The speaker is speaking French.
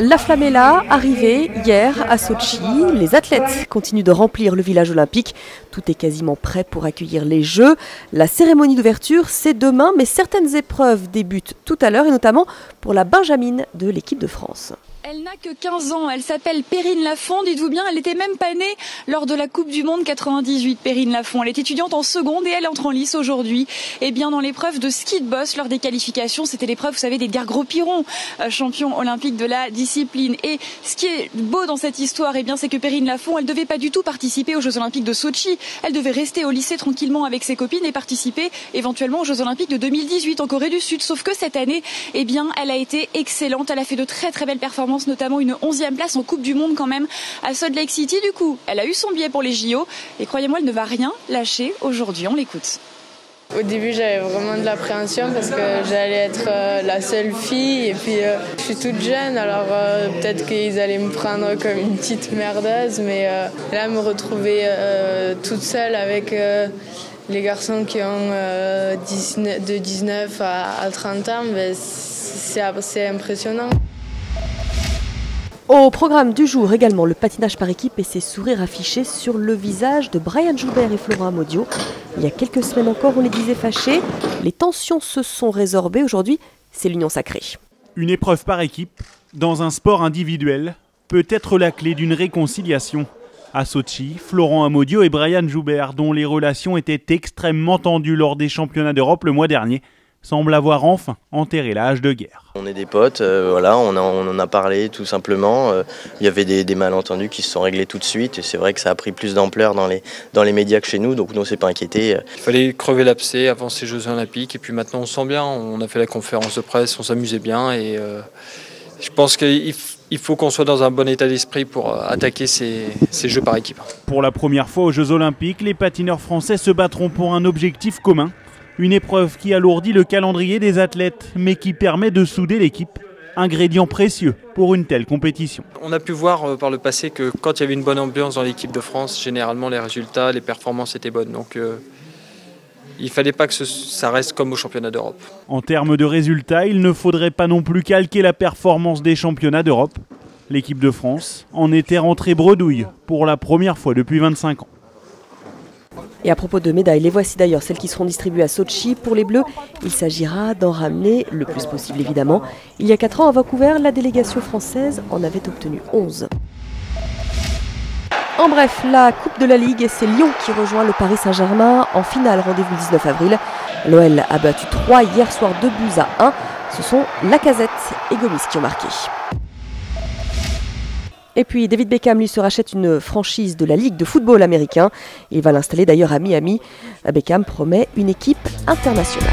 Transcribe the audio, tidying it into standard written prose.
La flamme est là, arrivée hier à Sotchi. Les athlètes continuent de remplir le village olympique. Tout est quasiment prêt pour accueillir les Jeux. La cérémonie d'ouverture, c'est demain, mais certaines épreuves débutent tout à l'heure, et notamment pour la benjamine de l'équipe de France. Elle n'a que 15 ans, elle s'appelle Perrine Lafont, dites-vous bien, elle n'était même pas née lors de la Coupe du Monde 98, Perrine Lafont. Elle est étudiante en seconde et elle entre en lice aujourd'hui. Et bien dans l'épreuve de ski de boss, lors des qualifications, c'était l'épreuve, vous savez, d'Edgar Gros-Piron, champion olympique de la discipline. Et ce qui est beau dans cette histoire, eh bien, c'est que Perrine Lafont, elle ne devait pas du tout participer aux Jeux Olympiques de Sotchi. Elle devait rester au lycée tranquillement avec ses copines et participer éventuellement aux Jeux Olympiques de 2018 en Corée du Sud. Sauf que cette année, eh bien, elle a été excellente, elle a fait de très très belles performances, notamment une 11e place en Coupe du Monde quand même à Salt Lake City. Du coup, elle a eu son billet pour les JO et croyez-moi, elle ne va rien lâcher aujourd'hui. On l'écoute. Au début, j'avais vraiment de l'appréhension parce que j'allais être la seule fille et puis je suis toute jeune, alors peut-être qu'ils allaient me prendre comme une petite merdeuse, mais là, me retrouver toute seule avec les garçons qui ont de 19 à 30 ans, ben, c'est impressionnant. Au programme du jour également le patinage par équipe et ses sourires affichés sur le visage de Brian Joubert et Florent Amodiot. Il y a quelques semaines encore, on les disait fâchés. Les tensions se sont résorbées. Aujourd'hui, c'est l'union sacrée. Une épreuve par équipe, dans un sport individuel, peut être la clé d'une réconciliation. À Sotchi, Florent Amodiot et Brian Joubert, dont les relations étaient extrêmement tendues lors des championnats d'Europe le mois dernier, semble avoir enfin enterré la hache de guerre. On est des potes, voilà, on en a parlé tout simplement. Il y avait des malentendus qui se sont réglés tout de suite et c'est vrai que ça a pris plus d'ampleur dans les médias que chez nous, donc nous on s'est pas inquiété. Il fallait crever l'abcès avant ces Jeux Olympiques et puis maintenant on se sent bien, on a fait la conférence de presse, on s'amusait bien et je pense qu'il faut qu'on soit dans un bon état d'esprit pour attaquer ces Jeux par équipe. Pour la première fois aux Jeux Olympiques, les patineurs français se battront pour un objectif commun. Une épreuve qui alourdit le calendrier des athlètes, mais qui permet de souder l'équipe. Ingrédient précieux pour une telle compétition. On a pu voir par le passé que quand il y avait une bonne ambiance dans l'équipe de France, généralement les résultats, les performances étaient bonnes. Donc il ne fallait pas que ça reste comme au championnat d'Europe. En termes de résultats, il ne faudrait pas non plus calquer la performance des championnats d'Europe. L'équipe de France en était rentrée bredouille pour la première fois depuis 25 ans. Et à propos de médailles, les voici d'ailleurs, celles qui seront distribuées à Sotchi. Pour les Bleus, il s'agira d'en ramener le plus possible évidemment. Il y a 4 ans à Vancouver, la délégation française en avait obtenu 11. En bref, la Coupe de la Ligue, c'est Lyon qui rejoint le Paris Saint-Germain en finale, rendez-vous le 19 avril. L'OL a battu 3 hier soir, 2-1. Ce sont Lacazette et Gomis qui ont marqué. Et puis David Beckham lui se rachète une franchise de la Ligue de football américain. Il va l'installer d'ailleurs à Miami. Beckham promet une équipe internationale.